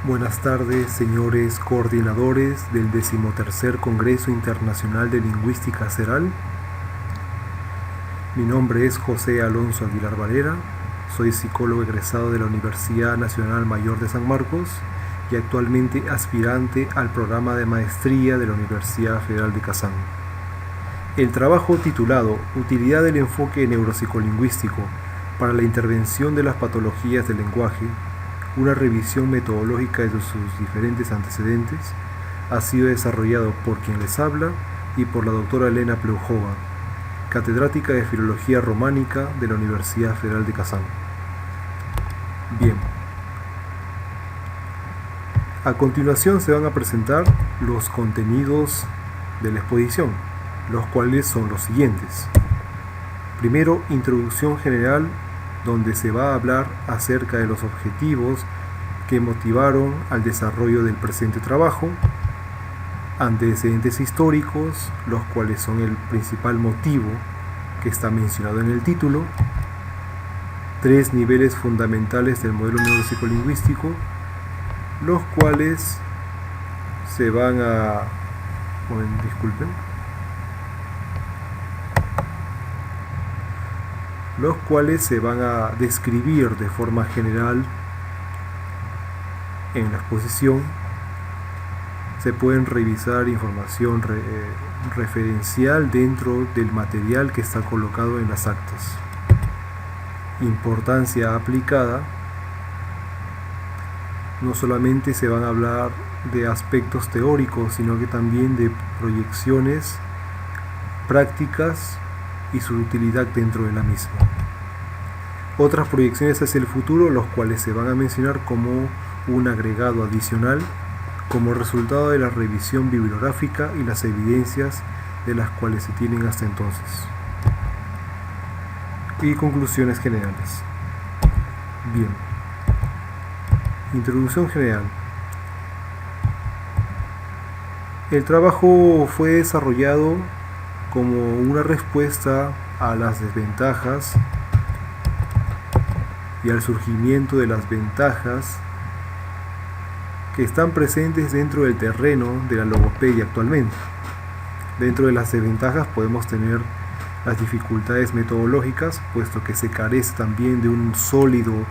Buenas tardes, señores coordinadores del 13º Congreso Internacional de Lingüística CERAL. Mi nombre es José Alonso Aguilar Varela, soy psicólogo egresado de la Universidad Nacional Mayor de San Marcos y actualmente aspirante al programa de maestría de la Universidad Federal de Kazán. El trabajo titulado Utilidad del enfoque neuropsicolingüístico para la intervención de las patologías del lenguaje, una revisión metodológica de sus diferentes antecedentes, ha sido desarrollado por quien les habla y por la doctora Elena Pleujova, catedrática de Filología Románica de la Universidad Federal de Kazán. Bien. A continuación se van a presentar los contenidos de la exposición, los cuales son los siguientes. Primero, introducción general, donde se va a hablar acerca de los objetivos que motivaron al desarrollo del presente trabajo, antecedentes históricos, los cuales son el principal motivo que está mencionado en el título, 3 niveles fundamentales del modelo neuropsicolingüístico, los cuales se van a... los cuales se van a describir de forma general en la exposición. Se pueden revisar información referencial dentro del material que está colocado en las actas. Importancia aplicada. No solamente se van a hablar de aspectos teóricos, sino que también de proyecciones prácticas y su utilidad dentro de la misma. Otras proyecciones hacia el futuro, los cuales se van a mencionar como un agregado adicional, como resultado de la revisión bibliográfica y las evidencias de las cuales se tienen hasta entonces. Y conclusiones generales. Bien. Introducción general. El trabajo fue desarrollado como una respuesta a las desventajas y al surgimiento de las ventajas que están presentes dentro del terreno de la logopedia actualmente. Dentro de las desventajas podemos tener las dificultades metodológicas, puesto que se carece también de un sólido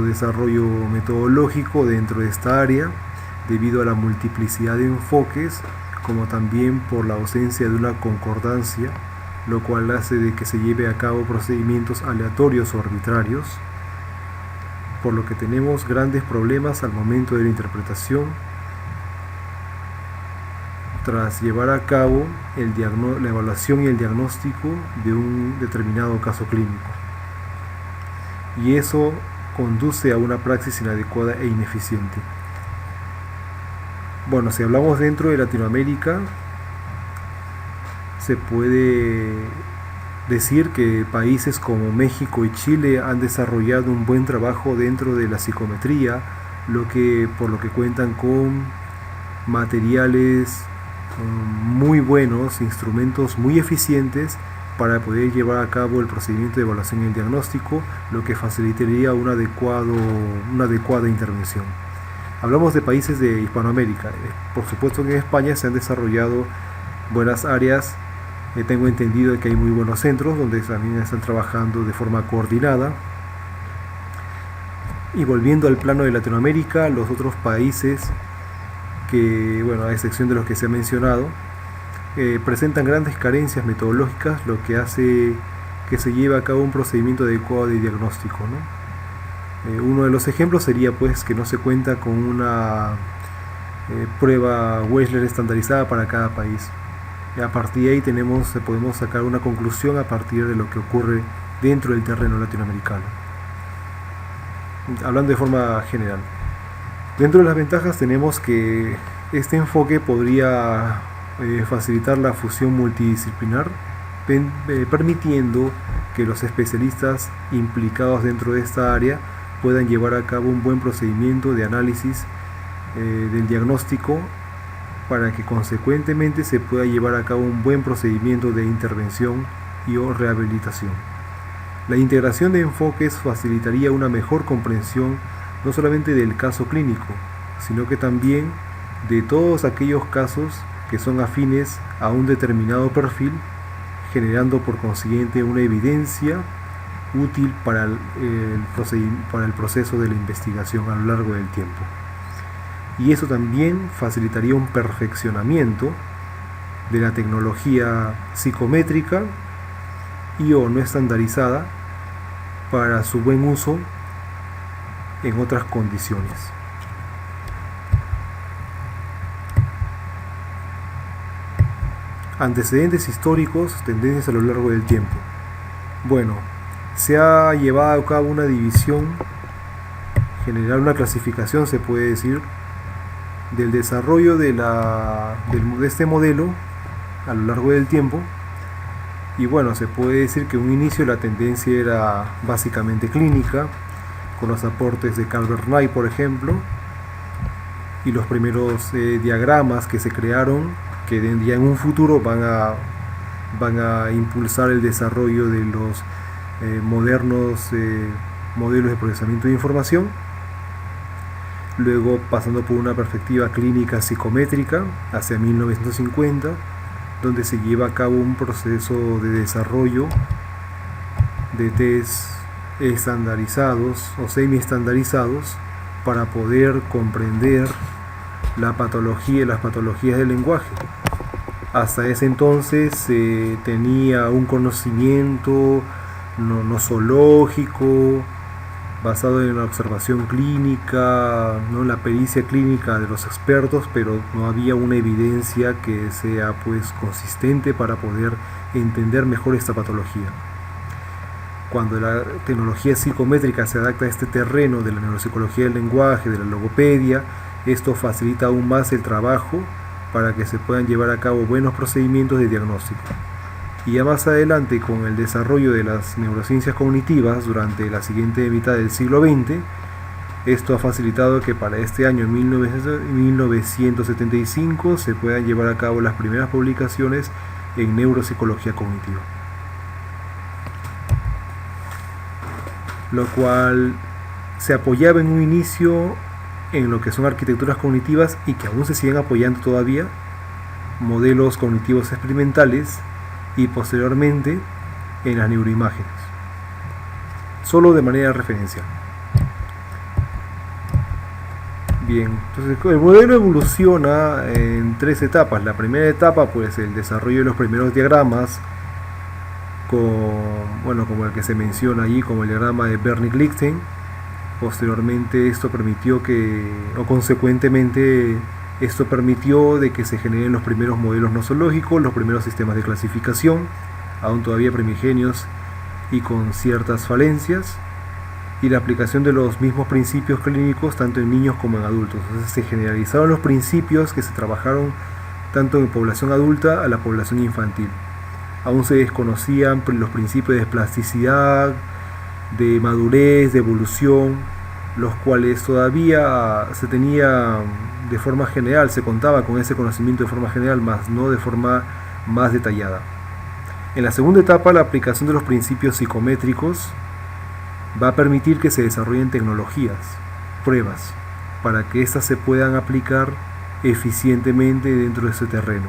desarrollo metodológico dentro de esta área, debido a la multiplicidad de enfoques, como también por la ausencia de una concordancia, lo cual hace de que se lleve a cabo procedimientos aleatorios o arbitrarios, por lo que tenemos grandes problemas al momento de la interpretación tras llevar a cabo la evaluación y el diagnóstico de un determinado caso clínico. Y eso conduce a una praxis inadecuada e ineficiente. Bueno, si hablamos dentro de Latinoamérica, se puede decir que países como México y Chile han desarrollado un buen trabajo dentro de la psicometría, por lo que cuentan con materiales muy buenos, instrumentos muy eficientes para poder llevar a cabo el procedimiento de evaluación y el diagnóstico, lo que facilitaría una adecuada intervención. Hablamos de países de Hispanoamérica. Por supuesto que en España se han desarrollado buenas áreas. Tengo entendido que hay muy buenos centros donde también están trabajando de forma coordinada. Y volviendo al plano de Latinoamérica, los otros países que, bueno, a excepción de los que se ha mencionado, presentan grandes carencias metodológicas, lo que hace que se lleve a cabo un procedimiento adecuado de diagnóstico, ¿no? Uno de los ejemplos sería pues que no se cuenta con una prueba Wechsler estandarizada para cada país. Y a partir de ahí podemos sacar una conclusión a partir de lo que ocurre dentro del terreno latinoamericano. Hablando de forma general. Dentro de las ventajas tenemos que este enfoque podría facilitar la fusión multidisciplinar, permitiendo que los especialistas implicados dentro de esta área puedan llevar a cabo un buen procedimiento de análisis del diagnóstico, para que consecuentemente se pueda llevar a cabo un buen procedimiento de intervención y o rehabilitación. La integración de enfoques facilitaría una mejor comprensión no solamente del caso clínico, sino que también de todos aquellos casos que son afines a un determinado perfil, generando por consiguiente una evidencia útil para el proceso de la investigación a lo largo del tiempo. Y eso también facilitaría un perfeccionamiento de la tecnología psicométrica y o no estandarizada para su buen uso en otras condiciones. Antecedentes históricos, tendencias a lo largo del tiempo. Bueno, se ha llevado a cabo una división general, una clasificación, se puede decir, del desarrollo de este modelo a lo largo del tiempo. Y bueno, se puede decir que en un inicio la tendencia era básicamente clínica, con los aportes de Calvert Knight, por ejemplo, y los primeros diagramas que se crearon, que ya en un futuro van a impulsar el desarrollo de los modernos modelos de procesamiento de información. Luego pasando por una perspectiva clínica psicométrica hacia 1950, donde se lleva a cabo un proceso de desarrollo de test estandarizados o semi-estandarizados para poder comprender la patología y las patologías del lenguaje. Hasta ese entonces se tenía un conocimiento nosológico basado en la observación clínica, ¿no?, la pericia clínica de los expertos, pero no había una evidencia que sea pues consistente para poder entender mejor esta patología. Cuando la tecnología psicométrica se adapta a este terreno de la neuropsicología del lenguaje, de la logopedia, esto facilita aún más el trabajo para que se puedan llevar a cabo buenos procedimientos de diagnóstico. Y ya más adelante, con el desarrollo de las neurociencias cognitivas durante la siguiente mitad del siglo XX, esto ha facilitado que para este año 1975 se puedan llevar a cabo las primeras publicaciones en neuropsicología cognitiva, lo cual se apoyaba en un inicio en lo que son arquitecturas cognitivas y que aún se siguen apoyando todavía, modelos cognitivos experimentales, y posteriormente en las neuroimágenes, solo de manera referencial. Bien, entonces el modelo evoluciona en 3 etapas. La primera etapa, pues el desarrollo de los primeros diagramas, como el que se menciona allí, como el diagrama de Wernicke-Lichtenstein. Posteriormente esto permitió consecuentemente esto permitió de que se generen los primeros modelos nosológicos, los primeros sistemas de clasificación, aún todavía primigenios y con ciertas falencias, y la aplicación de los mismos principios clínicos tanto en niños como en adultos. Entonces se generalizaron los principios que se trabajaron tanto en población adulta a la población infantil. Aún se desconocían los principios de plasticidad, de madurez, de evolución, los cuales todavía se tenía de forma general, se contaba con ese conocimiento de forma general, más no de forma más detallada. En la segunda etapa, la aplicación de los principios psicométricos va a permitir que se desarrollen tecnologías, pruebas, para que éstas se puedan aplicar eficientemente dentro de ese terreno.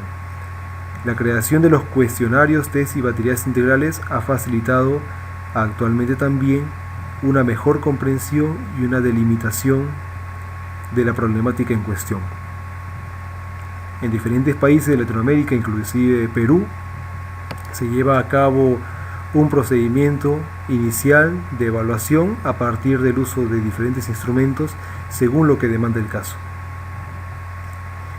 La creación de los cuestionarios, test y baterías integrales ha facilitado actualmente también una mejor comprensión y una delimitación de la problemática en cuestión. En diferentes países de Latinoamérica, inclusive Perú, se lleva a cabo un procedimiento inicial de evaluación a partir del uso de diferentes instrumentos según lo que demanda el caso.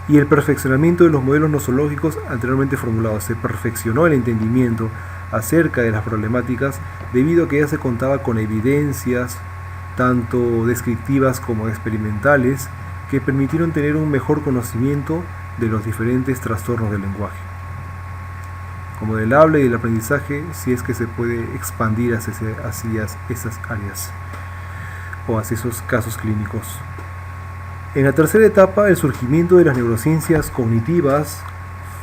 Y el perfeccionamiento de los modelos nosológicos anteriormente formulados. Se perfeccionó el entendimiento acerca de las problemáticas debido a que ya se contaba con evidencias tanto descriptivas como experimentales que permitieron tener un mejor conocimiento de los diferentes trastornos del lenguaje, como del habla y del aprendizaje, si es que se puede expandir hacia esas áreas o hacia esos casos clínicos. En la tercera etapa, el surgimiento de las neurociencias cognitivas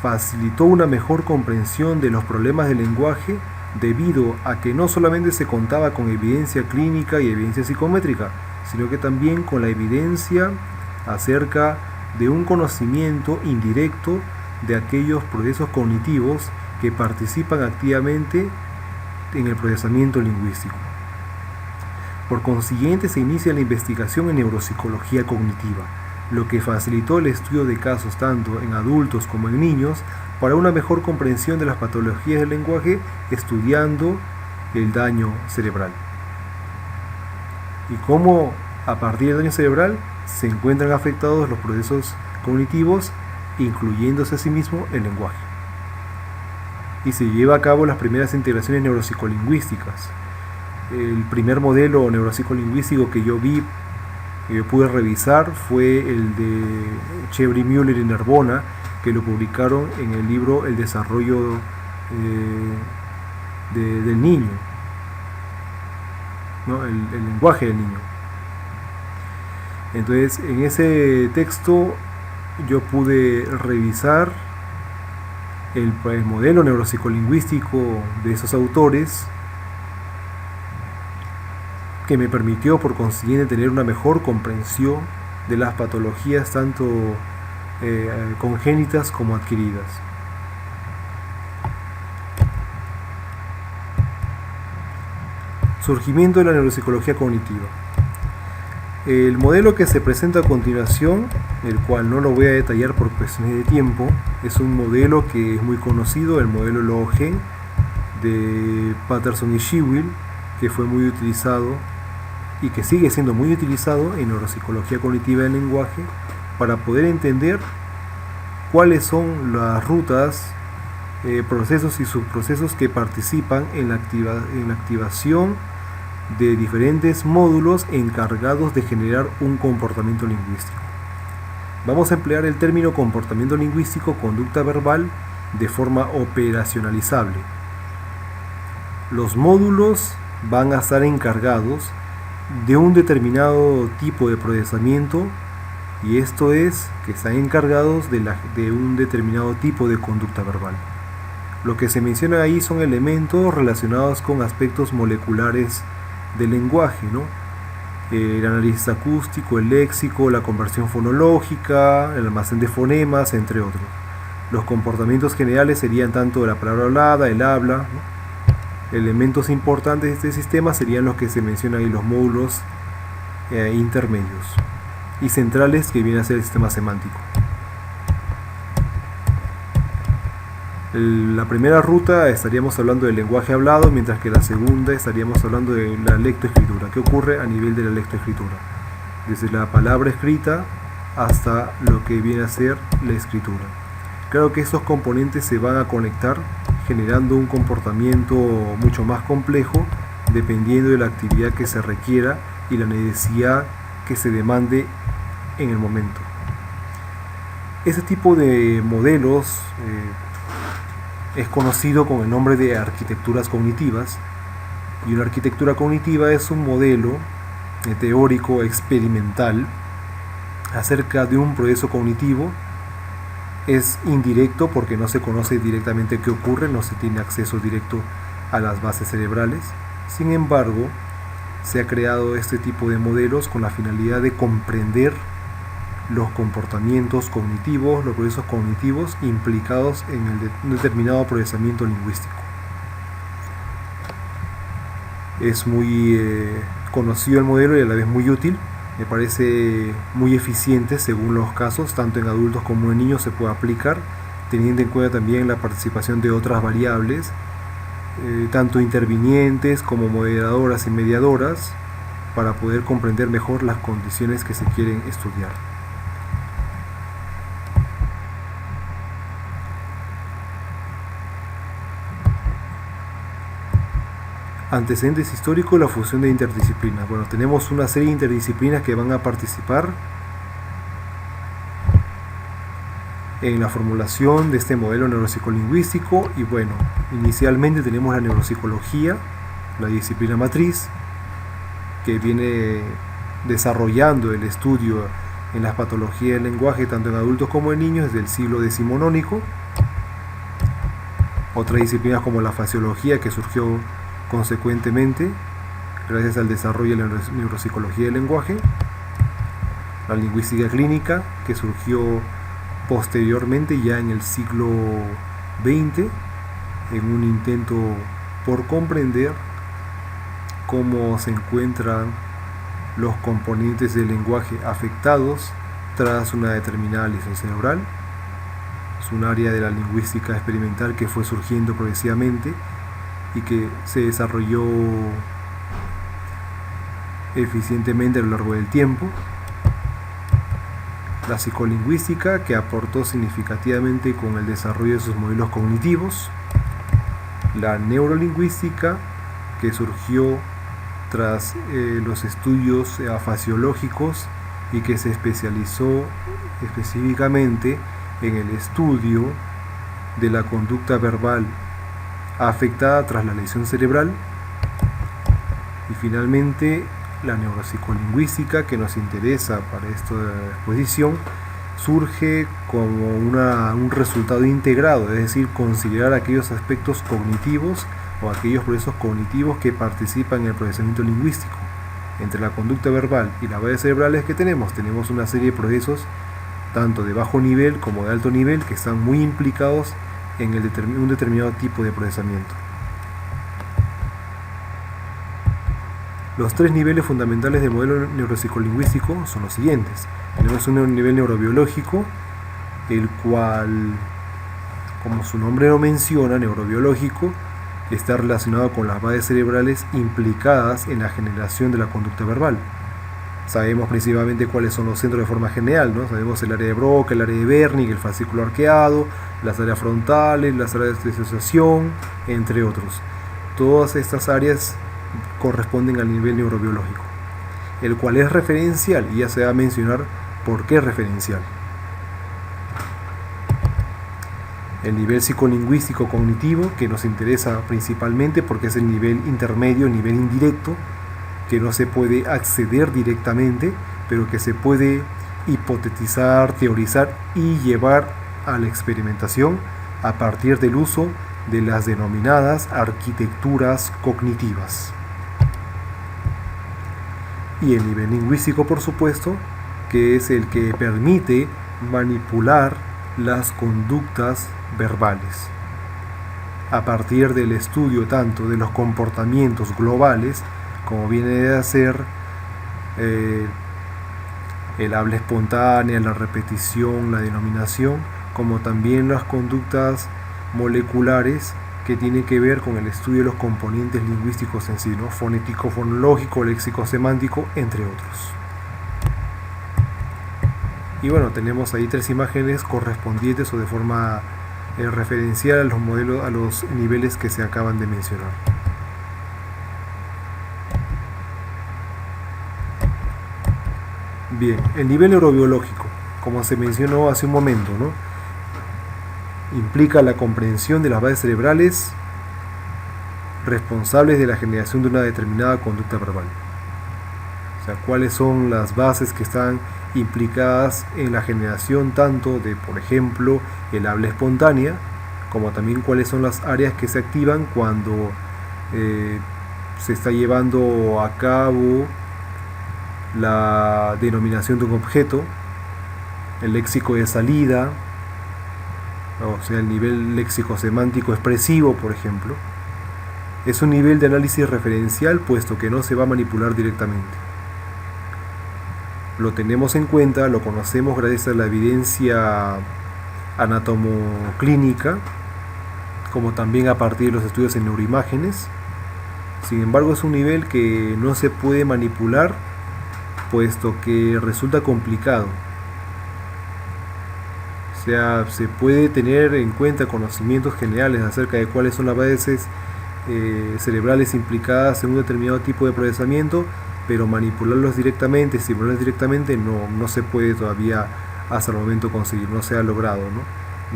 facilitó una mejor comprensión de los problemas del lenguaje debido a que no solamente se contaba con evidencia clínica y evidencia psicométrica, sino que también con la evidencia acerca de un conocimiento indirecto de aquellos procesos cognitivos que participan activamente en el procesamiento lingüístico. Por consiguiente, se inicia la investigación en neuropsicología cognitiva, lo que facilitó el estudio de casos tanto en adultos como en niños para una mejor comprensión de las patologías del lenguaje, estudiando el daño cerebral. Y cómo a partir del daño cerebral se encuentran afectados los procesos cognitivos, incluyéndose asimismo el lenguaje. Y se lleva a cabo las primeras integraciones neuropsicolingüísticas. El primer modelo neuropsicolingüístico que yo vi, que yo pude revisar, fue el de Chevery, Müller y Narbona, que lo publicaron en el libro El desarrollo del niño, ¿no? El lenguaje del niño. Entonces, en ese texto yo pude revisar el modelo neuropsicolingüístico de esos autores, que me permitió por consiguiente tener una mejor comprensión de las patologías tanto congénitas como adquiridas. Surgimiento de la neuropsicología cognitiva. El modelo que se presenta a continuación, el cual no lo voy a detallar por cuestiones de tiempo, es un modelo que es muy conocido, el modelo Logen de Patterson y Shewell, que fue muy utilizado y que sigue siendo muy utilizado en neuropsicología cognitiva del lenguaje para poder entender cuáles son las rutas, procesos y subprocesos que participan en la activación de diferentes módulos encargados de generar un comportamiento lingüístico. Vamos a emplear el término comportamiento lingüístico, conducta verbal, de forma operacionalizable. Los módulos van a estar encargados de un determinado tipo de procesamiento, y esto es que están encargados de un determinado tipo de conducta verbal. Lo que se menciona ahí son elementos relacionados con aspectos moleculares del lenguaje, ¿no? El análisis acústico, el léxico, la conversión fonológica, el almacén de fonemas, entre otros. Los comportamientos generales serían tanto la palabra hablada, el habla, ¿no? Elementos importantes de este sistema serían los que se mencionan ahí, los módulos intermedios y centrales, que viene a ser el sistema semántico. La primera ruta estaríamos hablando del lenguaje hablado, mientras que la segunda estaríamos hablando de la lectoescritura. ¿Qué ocurre a nivel de la lectoescritura? Desde la palabra escrita hasta lo que viene a ser la escritura. Claro que estos componentes se van a conectar, generando un comportamiento mucho más complejo, dependiendo de la actividad que se requiera y la necesidad que se demande en el momento. Ese tipo de modelos es conocido con el nombre de arquitecturas cognitivas, y una arquitectura cognitiva es un modelo teórico experimental acerca de un proceso cognitivo. Es indirecto porque no se conoce directamente qué ocurre, no se tiene acceso directo a las bases cerebrales. Sin embargo, se ha creado este tipo de modelos con la finalidad de comprender los comportamientos cognitivos, los procesos cognitivos implicados en un determinado procesamiento lingüístico. Es muy conocido el modelo y a la vez muy útil. Me parece muy eficiente según los casos, tanto en adultos como en niños se puede aplicar, teniendo en cuenta también la participación de otras variables, tanto intervinientes como moderadoras y mediadoras, para poder comprender mejor las condiciones que se quieren estudiar. Antecedentes históricos y la fusión de interdisciplinas. Bueno, tenemos una serie de interdisciplinas que van a participar en la formulación de este modelo neuropsicolingüístico. Y bueno, inicialmente tenemos la neuropsicología, la disciplina matriz, que viene desarrollando el estudio en las patologías del lenguaje tanto en adultos como en niños desde el siglo decimonónico. Otras disciplinas como la faciología, que surgió consecuentemente, gracias al desarrollo de la neuropsicología del lenguaje, la lingüística clínica, que surgió posteriormente ya en el siglo XX, en un intento por comprender cómo se encuentran los componentes del lenguaje afectados tras una determinada lesión cerebral. Es un área de la lingüística experimental que fue surgiendo progresivamente y que se desarrolló eficientemente a lo largo del tiempo. La psicolingüística, que aportó significativamente con el desarrollo de sus modelos cognitivos. La neurolingüística, que surgió tras los estudios fasiológicos y que se especializó específicamente en el estudio de la conducta verbal afectada tras la lesión cerebral. Y finalmente la neuropsicolingüística, que nos interesa para esta exposición, surge como un resultado integrado, es decir, considerar aquellos aspectos cognitivos o aquellos procesos cognitivos que participan en el procesamiento lingüístico. Entre la conducta verbal y las bases cerebrales que tenemos una serie de procesos tanto de bajo nivel como de alto nivel que están muy implicados en un determinado tipo de procesamiento. Los tres niveles fundamentales del modelo neuropsicolingüístico son los siguientes. Tenemos un nivel neurobiológico, el cual, como su nombre lo menciona, neurobiológico, está relacionado con las bases cerebrales implicadas en la generación de la conducta verbal. Sabemos principalmente cuáles son los centros de forma general, ¿no? Sabemos el área de Broca, el área de Wernicke, el fascículo arqueado, las áreas frontales, las áreas de asociación, entre otros. Todas estas áreas corresponden al nivel neurobiológico, el cual es referencial, y ya se va a mencionar por qué es referencial. El nivel psicolingüístico cognitivo, que nos interesa principalmente porque es el nivel intermedio, el nivel indirecto, que no se puede acceder directamente, pero que se puede hipotetizar, teorizar y llevar a la experimentación a partir del uso de las denominadas arquitecturas cognitivas. Y el nivel lingüístico, por supuesto, que es el que permite manipular las conductas verbales a partir del estudio tanto de los comportamientos globales, como viene de hacer el habla espontánea, la repetición, la denominación, como también las conductas moleculares que tienen que ver con el estudio de los componentes lingüísticos en sí, ¿no? Fonético, fonológico, léxico, semántico, entre otros. Y bueno, tenemos ahí tres imágenes correspondientes o de forma referencial a los modelos, a los niveles que se acaban de mencionar. Bien, el nivel neurobiológico, como se mencionó hace un momento, ¿no? Implica la comprensión de las bases cerebrales responsables de la generación de una determinada conducta verbal. O sea, cuáles son las bases que están implicadas en la generación tanto de, por ejemplo, el habla espontánea, como también cuáles son las áreas que se activan cuando se está llevando a cabo la denominación de un objeto, el léxico de salida, o sea, el nivel léxico semántico expresivo, por ejemplo. Es un nivel de análisis referencial, puesto que no se va a manipular directamente. Lo tenemos en cuenta, lo conocemos gracias a la evidencia anatomoclínica, como también a partir de los estudios en neuroimágenes. Sin embargo, es un nivel que no se puede manipular, puesto que resulta complicado. O sea, se puede tener en cuenta conocimientos generales acerca de cuáles son las bases cerebrales implicadas en un determinado tipo de procesamiento, pero manipularlos directamente, estimularlos directamente, no se puede todavía hasta el momento conseguir, no se ha logrado, ¿no?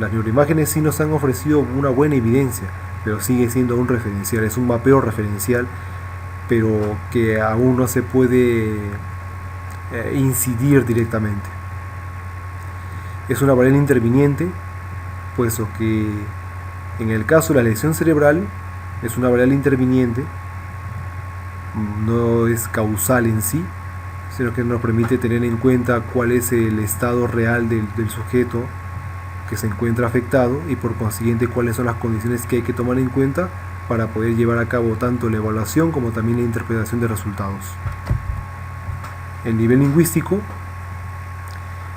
Las neuroimágenes sí nos han ofrecido una buena evidencia, pero sigue siendo un referencial, es un mapeo referencial, pero que aún no se puede incidir directamente. Es una variable interviniente, puesto que en el caso de la lesión cerebral es una variable interviniente no es causal en sí, sino que nos permite tener en cuenta cuál es el estado real del sujeto que se encuentra afectado y por consiguiente cuáles son las condiciones que hay que tomar en cuenta para poder llevar a cabo tanto la evaluación como también la interpretación de resultados. El nivel lingüístico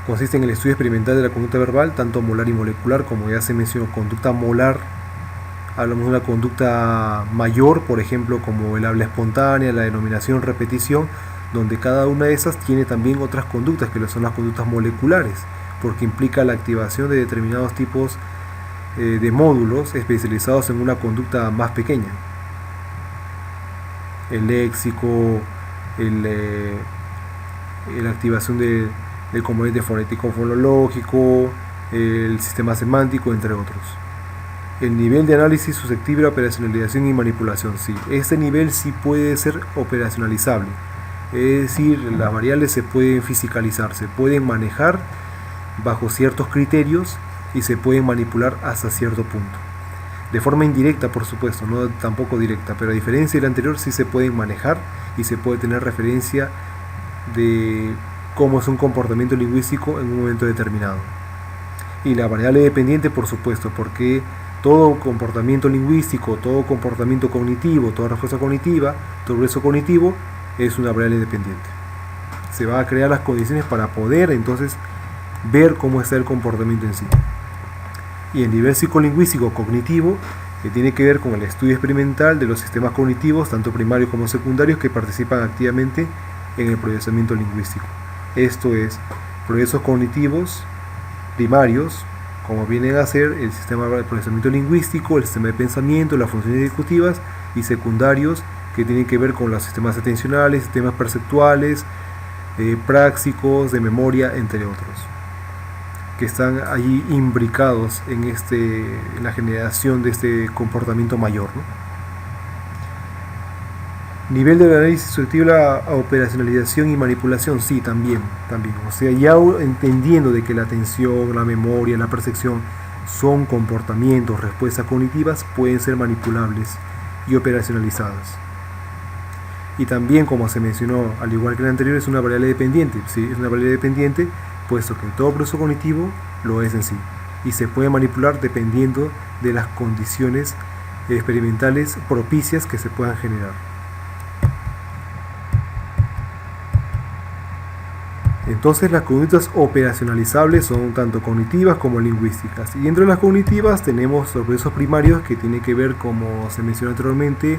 consiste en el estudio experimental de la conducta verbal, tanto molar y molecular. Como ya se mencionó, conducta molar, hablamos de una conducta mayor, por ejemplo, como el habla espontánea, la denominación, repetición, donde cada una de esas tiene también otras conductas, que son las conductas moleculares, porque implica la activación de determinados tipos de módulos especializados en una conducta más pequeña. El léxico, la activación del componente fonético-fonológico, el sistema semántico, entre otros. El nivel de análisis susceptible a operacionalización y manipulación, sí. Este nivel sí puede ser operacionalizable, es decir, las variables se pueden fiscalizar, se pueden manejar bajo ciertos criterios y se pueden manipular hasta cierto punto. De forma indirecta, por supuesto, no tampoco directa, pero a diferencia del anterior sí se pueden manejar y se puede tener referencia de cómo es un comportamiento lingüístico en un momento determinado. Y la variable dependiente, por supuesto, porque todo comportamiento lingüístico, todo comportamiento cognitivo, toda respuesta cognitiva, todo progreso cognitivo es una variable dependiente. Se va a crear las condiciones para poder entonces ver cómo está el comportamiento en sí. Y el nivel psicolingüístico cognitivo, que tiene que ver con el estudio experimental de los sistemas cognitivos, tanto primarios como secundarios, que participan activamente en el procesamiento lingüístico. Esto es, procesos cognitivos primarios, como vienen a ser el sistema de procesamiento lingüístico, el sistema de pensamiento, las funciones ejecutivas, y secundarios, que tienen que ver con los sistemas atencionales, sistemas perceptuales, prácticos, de memoria, entre otros, que están allí imbricados en la generación de este comportamiento mayor, ¿no? Nivel de análisis susceptible a operacionalización y manipulación, sí, también. O sea, ya entendiendo de que la atención, la memoria, la percepción son comportamientos, respuestas cognitivas, pueden ser manipulables y operacionalizadas. Y también, como se mencionó, al igual que el anterior, es una variable dependiente. Sí, es una variable dependiente, puesto que todo proceso cognitivo lo es en sí y se puede manipular dependiendo de las condiciones experimentales propicias que se puedan generar. Entonces, las conductas operacionalizables son tanto cognitivas como lingüísticas, y entre las cognitivas tenemos los procesos primarios, que tienen que ver, como se mencionó anteriormente,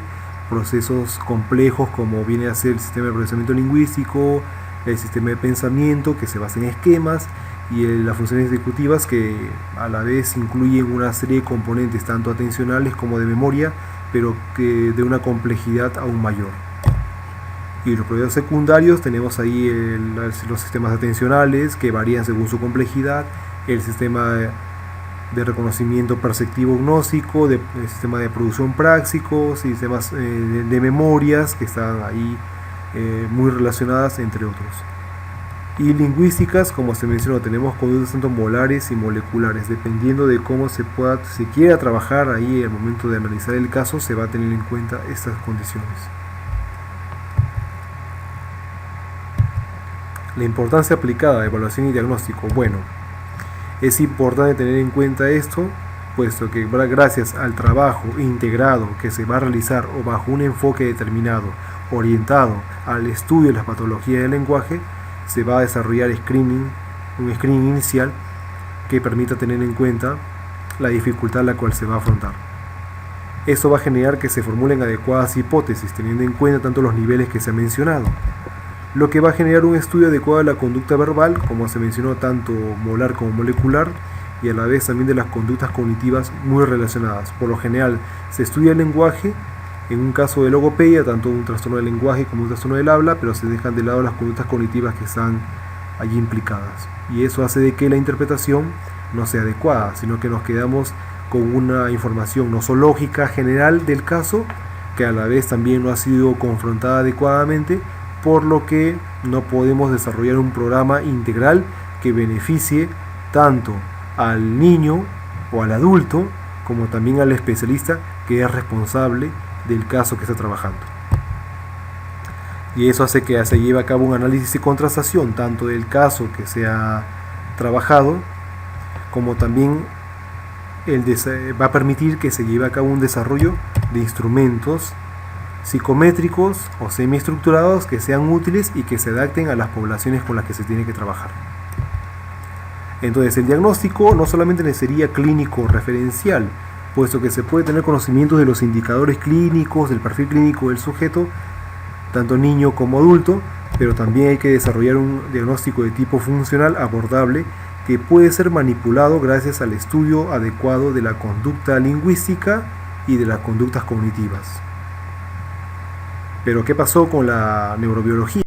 procesos complejos como viene a ser el sistema de procesamiento lingüístico, el sistema de pensamiento, que se basa en esquemas, y las funciones ejecutivas, que a la vez incluyen una serie de componentes tanto atencionales como de memoria, pero que de una complejidad aún mayor. Y los procesos secundarios tenemos ahí los sistemas atencionales, que varían según su complejidad, el sistema de reconocimiento perceptivo gnóstico, el sistema de producción práctico, sistemas de memorias, que están ahí muy relacionadas, entre otros. Y lingüísticas, como se mencionó, tenemos conductas tanto molares y moleculares. Dependiendo de cómo se quiera trabajar ahí al momento de analizar el caso, se va a tener en cuenta estas condiciones. La importancia aplicada a evaluación y diagnóstico. Bueno, es importante tener en cuenta esto, puesto que gracias al trabajo integrado que se va a realizar o bajo un enfoque determinado, orientado al estudio de las patologías del lenguaje, se va a desarrollar un screening inicial que permita tener en cuenta la dificultad a la cual se va a afrontar. Eso va a generar que se formulen adecuadas hipótesis, teniendo en cuenta tanto los niveles que se han mencionado, lo que va a generar un estudio adecuado de la conducta verbal, como se mencionó, tanto molar como molecular, y a la vez también de las conductas cognitivas muy relacionadas. Por lo general se estudia el lenguaje en un caso de logopedia, tanto un trastorno del lenguaje como un trastorno del habla, pero se dejan de lado las conductas cognitivas que están allí implicadas, y eso hace de que la interpretación no sea adecuada, sino que nos quedamos con una información nosológica general del caso, que a la vez también no ha sido confrontada adecuadamente, por lo que no podemos desarrollar un programa integral que beneficie tanto al niño o al adulto como también al especialista que es responsable del caso que está trabajando. y eso hace que se lleve a cabo un análisis y contrastación tanto del caso que se ha trabajado, como también va a permitir que se lleve a cabo un desarrollo de instrumentos psicométricos o semiestructurados que sean útiles y que se adapten a las poblaciones con las que se tiene que trabajar. Entonces, el diagnóstico no solamente sería clínico referencial, puesto que se puede tener conocimientos de los indicadores clínicos, del perfil clínico del sujeto, tanto niño como adulto, pero también hay que desarrollar un diagnóstico de tipo funcional abordable que puede ser manipulado gracias al estudio adecuado de la conducta lingüística y de las conductas cognitivas. Pero ¿qué pasó con la neurobiología?